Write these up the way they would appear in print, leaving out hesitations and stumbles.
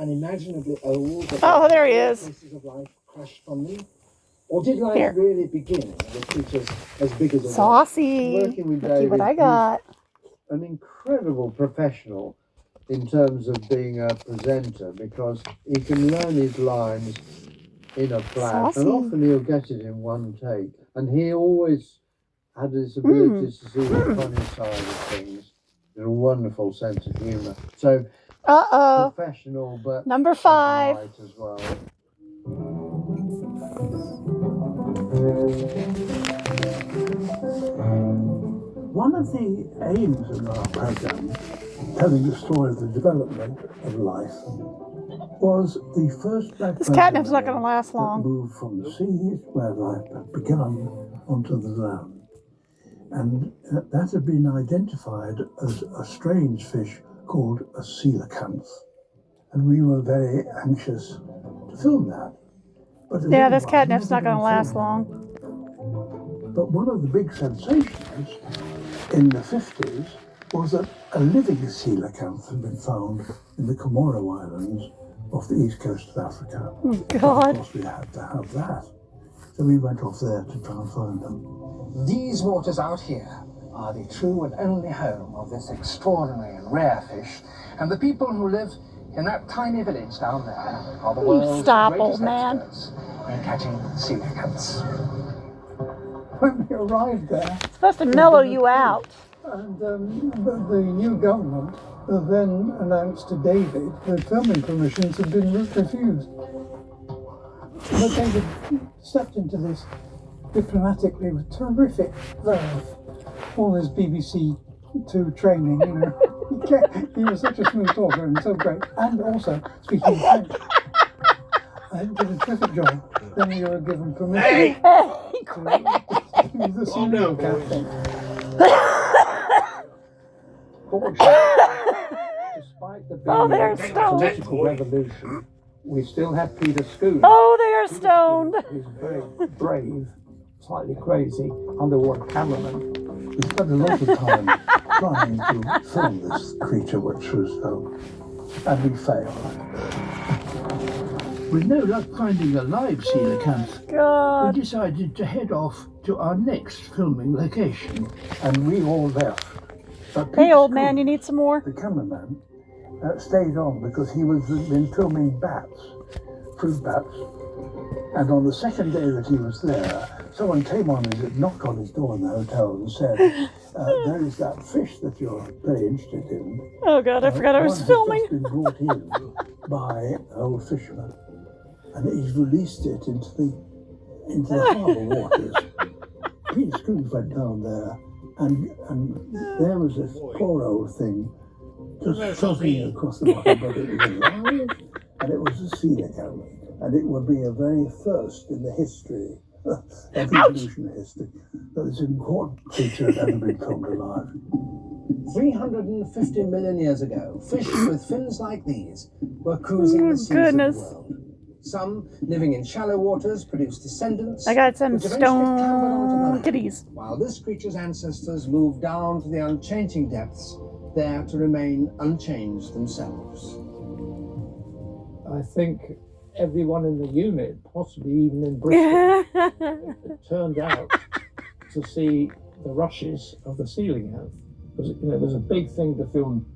unimaginably old that Oh, there he is. pieces of life crashed from me? Or did life really begin with creatures as big as a Saucy. Working with Let's see what David, I got. an incredible professional in terms of being a presenter because he can learn his lines in a flash, and often he'll get it in one take. And he always had this ability to see the funny side of things, with a wonderful sense of humour. So, professional, but number 5 as well. One of the aims of our program, telling the story of the development of life, was the first black This catnip's not going to last long. Moved from the seas where life had begun onto the land, and that had been identified as a strange fish called a coelacanth, and we were very anxious to film that. But this catnip's not going to last long. But one of the big sensations in the 50s was that a living coelacanth had been found in the Comoro Islands off the east coast of Africa. Oh, God. Of course, we had to have that. So we went off there to try and find them. These waters out here are the true and only home of this extraordinary and rare fish, and the people who live in that tiny village down there are the world's greatest experts in catching coelacanths. When we arrived there, it's supposed to mellow you out. And the new government then announced to David that filming permissions had been refused. But David stepped into this diplomatically with terrific verve. All his BBC Two training, you know. He was such a smooth talker and so great. And also speaking French. I did a terrific job. Then you were given permission. The serial captain. Despite the political revolution, we still have Peter Scoot. Oh, they are stoned. He's very brave, slightly crazy underwater cameraman. We spent a lot of time trying to film this creature, which was, and we failed. With no luck finding a live coelacanth, we decided to head off to our next filming location, and we all left. Hey, old man, you need some more? The cameraman stayed on because he was been filming bats, fruit bats, and on the second day that he was there, someone came on and knocked on his door in the hotel and said, "There is that fish that you're very interested in." Oh God, I forgot I was filming. It's been brought in by an old fisherman, and he's released it into the harbour waters. Peter Scrooge went down there, and there was this poor old thing just floating across the water, but it was alive, and it was a coelacanth, and it would be a very first in the history of evolutionary history that this important creature had ever been filmed alive. 350 million years ago, fish with fins like these were cruising the seas of the world. Some, living in shallow waters, produced descendants. I got some stone kitties. While this creature's ancestors moved down to the unchanging depths, there to remain unchanged themselves. I think everyone in the unit, possibly even in Bristol, turned out to see the rushes of the coelacanth. It was a big thing to film.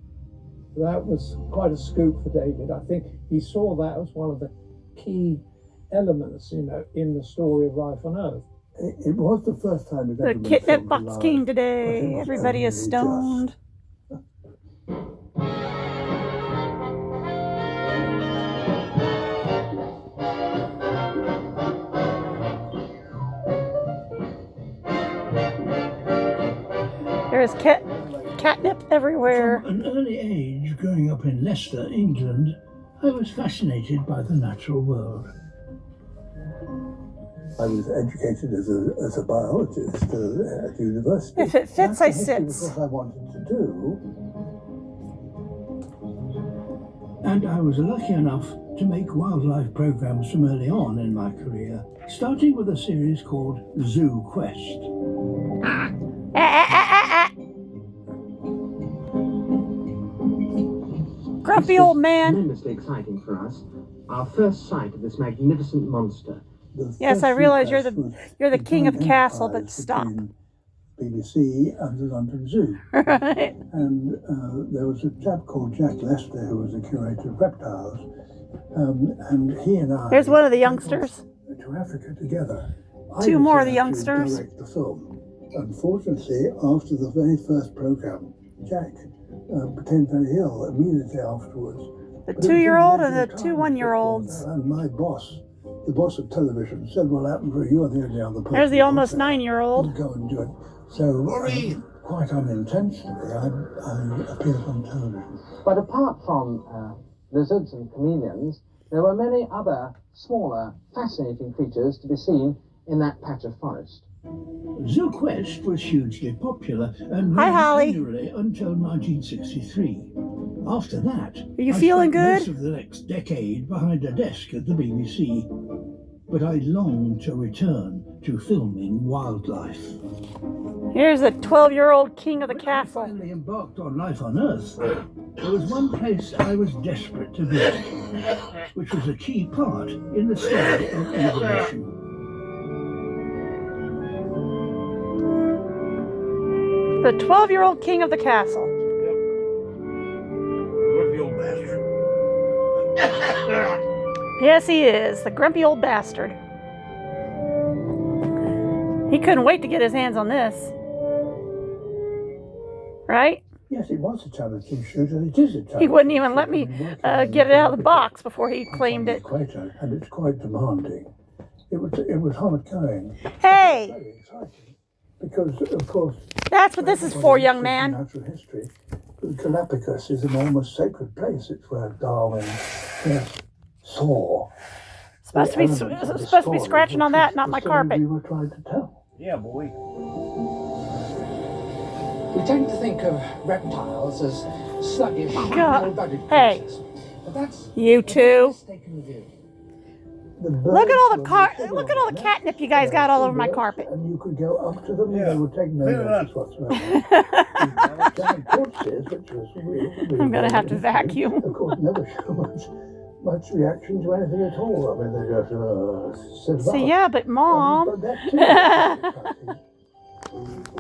That was quite a scoop for David. I think he saw that as one of the key elements, in the story of life on Earth. It was the first time it ever been filmed. The Catnip box came today. Everybody is stoned. There's catnip everywhere. From an early age, growing up in Leicester, England, I was fascinated by the natural world. I was educated as a biologist at university. If it fits, I sit. Was what I wanted to do. And I was lucky enough to make wildlife programs from early on in my career, starting with a series called Zoo Quest. grumpy old man. Tremendously exciting for us. Our first sight of this magnificent monster. Yes, I realize you're the king of the castle, but stop. BBC and the London Zoo. Right. And there was a chap called Jack Lester who was the curator of reptiles. And he and I... Here's one of the youngsters. ...to Africa together. Two more of the youngsters. ...direct the film. Unfortunately, after the very first programme, Jack became very ill immediately afterwards. The 2-year-old and the 2 1-year-olds. And my boss, the boss of television, said, "Well, Attenborough, you are the only other person." There's the almost 9-year-old. Go and do it. So, quite unintentionally, I appeared on television. But apart from lizards and chameleons, there were many other smaller, fascinating creatures to be seen in that patch of forest. Zoo Quest was hugely popular and Hi, ran Holly. annually until 1963. After that, Are you I feeling spent good? most of the next decade behind a desk at the BBC. But I longed to return to filming wildlife. Here's the 12-year-old king of the When I castle. finally embarked on life on Earth, there was one place I was desperate to visit, which was a key part in the story of evolution. The 12-year-old king of the castle. Grumpy old bastard. Yes, he is. The grumpy old bastard. He couldn't wait to get his hands on this. Right? Yes, it was a challenging shoot, and it is a challenging He wouldn't even let me get it out of the box before he claimed it. Equator, and it's quite demanding. It was hard going. Hey! Very exciting. Because, of course... That's what this is for, young man. Natural history. The Galapagos is an almost sacred place. It's where Darwin first saw... Supposed to be scratching on that, not my carpet. We were trying to tell. Yeah, boy. We tend to think of reptiles as sluggish, God. cold-blooded Hey. creatures. But that's You two. a mistaken view. Look at all the catnip you guys got all over my carpet. And you could go up to them and Yeah. they would take no Clean it notice up. whatsoever. Giant tortoises, which was really I'm gonna have to vacuum. Of course, never show much reaction to anything at all. I mean, they just sit about. See, yeah, but Mom. But that too is exciting.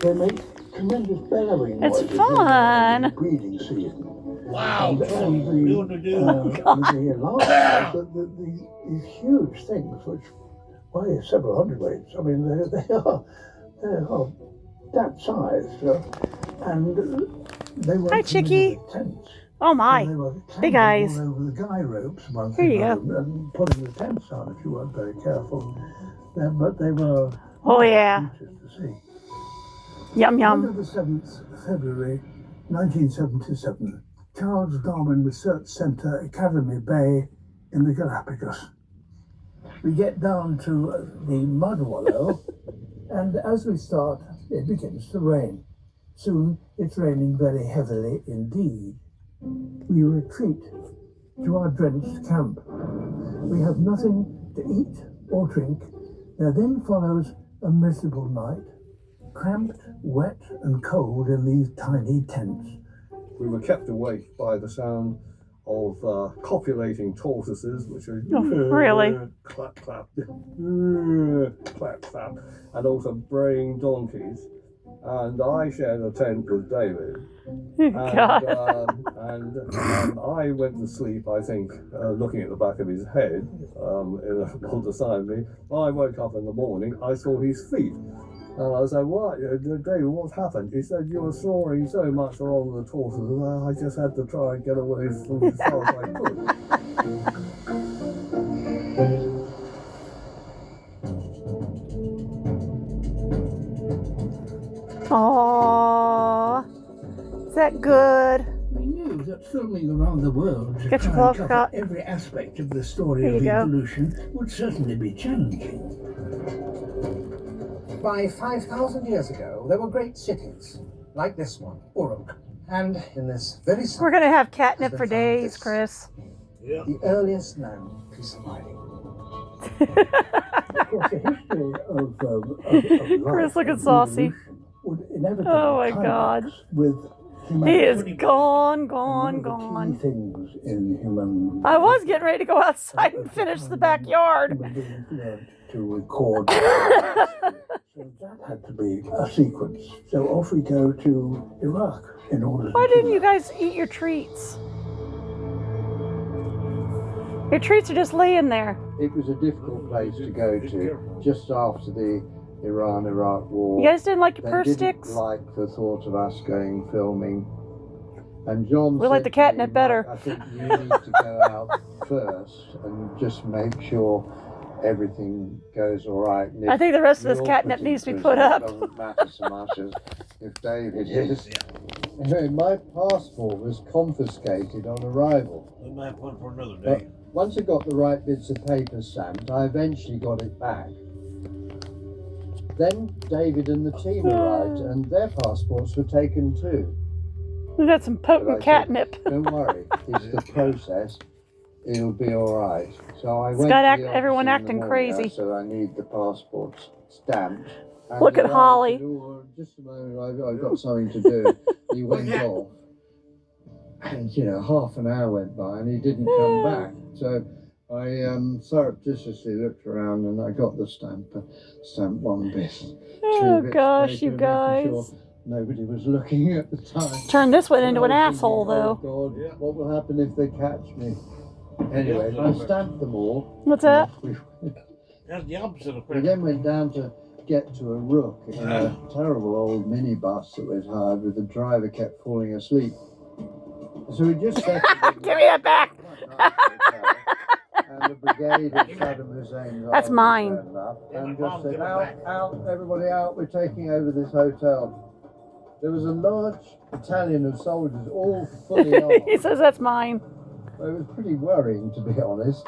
They make tremendous bellowing It's noises fun. in the breeding season. Wow, And doing the do. the alarm, these huge things which weigh several hundredweights. I mean, they are that size, and they were Hi, Chicky. tents. Oh And my. they were Big climbing eyes. all over the guy ropes, one Here you thing, go. and putting the tents on if you weren't very careful. But they were Oh yeah. creatures to see. Yum On yum. the 7th February 1977, Charles Darwin Research Centre, Academy Bay in the Galapagos. We get down to the mud wallow, and as we start, it begins to rain. Soon, it's raining very heavily indeed. We retreat to our drenched camp. We have nothing to eat or drink. There then follows a miserable night, cramped, wet and cold in these tiny tents. We were kept awake by the sound of copulating tortoises, which are Really? clap clap, clap clap, and also braying donkeys. And I shared a tent with David. God. And I went to sleep, I think, looking at the back of his head on the side of me. I woke up in the morning, I saw his feet. And I said, "What, David, what's happened?" He said, "You were snoring so much along the tortoises, and I just had to try and get away from as far as I could." Aww. Is that good? We knew that filming around the world to Get your try and cloth cover out. every aspect of the story There of you go. evolution would certainly be challenging. By 5,000 years ago, there were great cities, like this one, Uruk. And in this very We're gonna have catnip for days, Chris. the earliest known piece of writing. Of course, the history of life Chris looking and saucy. evolution would inevitably Oh my tie God. backs with He is gone, One gone, of the key gone. things in human I was getting ready to go outside and finish the backyard. human beings learned to record. So that had to be a sequence. So off we go to Iraq in order Why to didn't do you that. guys eat your treats? Your treats are just laying there. It was a difficult place to go to just after the Iran-Iraq war. You guys didn't like your They purr didn't sticks? like the thought of us going filming. And John We like said the to me, catnip better. "Mark, I think you need to go out first and just make sure everything goes all right. And I if think the rest of this you're catnip putting needs to be prison, put up." It doesn't matter so much as if David is. Anyway, my passport was confiscated on arrival. We might have one for another But day. once I got the right bits of paper stamped, I eventually got it back. Then David and the team arrived, and their passports were taken too. We've got some But I potent said, catnip. "Don't worry, it's the process. It'll be all right." So I went got to act- the everyone office in the acting morning. crazy. I said, "I need the passports stamped." And Look the at guy Holly. said, "Oh, just a moment, I've got something to do." He went off. And, half an hour went by and he didn't come back. So I surreptitiously looked around and I got the stamp one bit. Oh two bits gosh, paper, you making guys. sure nobody was looking at the time. Turn this one into an And I was asshole, thinking, though. "Oh God, what will happen if they catch me?" Anyway, I stamped them all. What's that? That's the opposite of We then went down to get to a rook in a terrible old minibus that we'd hired, with the driver kept falling asleep. So we just settled in Give me that back. quite nice hotel, and the brigade of Saddam Hussein's That's army mine. turned up and just said, out, everybody out, we're taking over this hotel. There was a large battalion of soldiers, all fully armed. He says that's mine. It was pretty worrying, to be honest.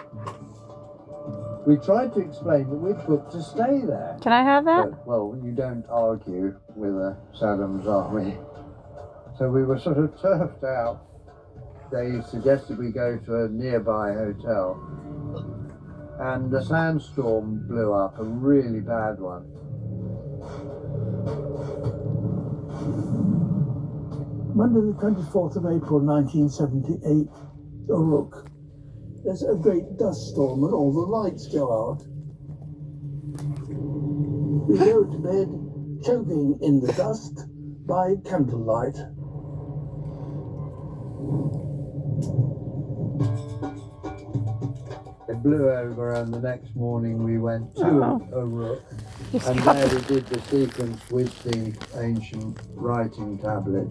We tried to explain that we'd booked to stay there. Can I have that? But, well, you don't argue with Saddam's army. So we were sort of turfed out. They suggested we go to a nearby hotel. And a sandstorm blew up, a really bad one. Monday the 24th of April 1978, Uruk. There's a great dust storm and all the lights go out. We go to bed choking in the dust by candlelight. It blew over, and the next morning we went to Uruk. You And stop. there we did the sequence with the ancient writing tablet.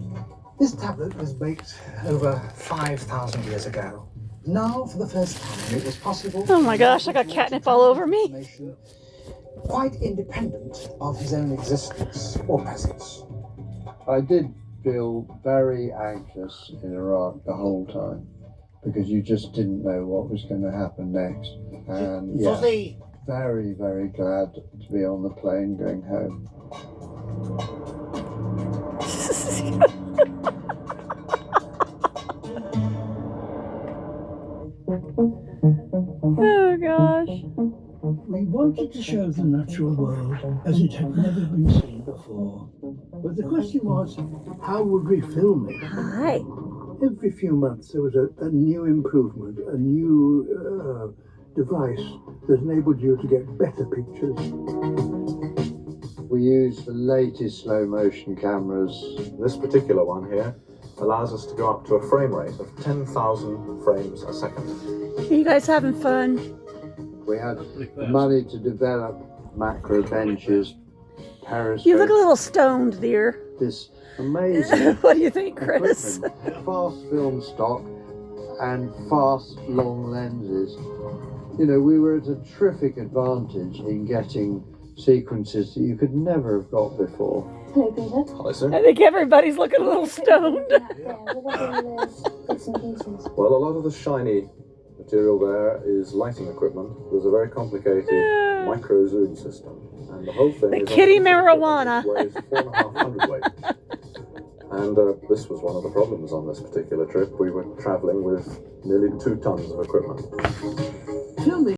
This tablet was baked over 5,000 years ago. Now, for the first time, it was possible. Oh my gosh, I got catnip all over me. Information quite independent of his own existence or presence. I did feel very anxious in Iraq the whole time, because you just didn't know what was going to happen next. And yeah, very, very glad to be on the plane going home. Oh gosh. We wanted to show the natural world as it had never been seen before. But the question was, how would we film it? Hi. Every few months there was a new improvement, a new device that enabled you to get better pictures. We used the latest slow motion cameras. This particular one here allows us to go up to a frame rate of 10,000 frames a second. Are you guys having fun? We had the money to develop macro benches, periscopes. You look a little stoned, dear. This amazing What do you think, Chris? equipment, fast film stock and fast long lenses. You know, we were at a terrific advantage in getting sequences that you could never have got before. Hello, Peter. Hello, sir. I think everybody's looking a little stoned. Well, a lot of the shiny material there is lighting equipment. There's a very complicated micro zoom system, and the whole thing The is kitty on a marijuana. weighs 4,500 weight. And this was one of the problems on this particular trip. We were travelling with nearly 2 tons of equipment. Filming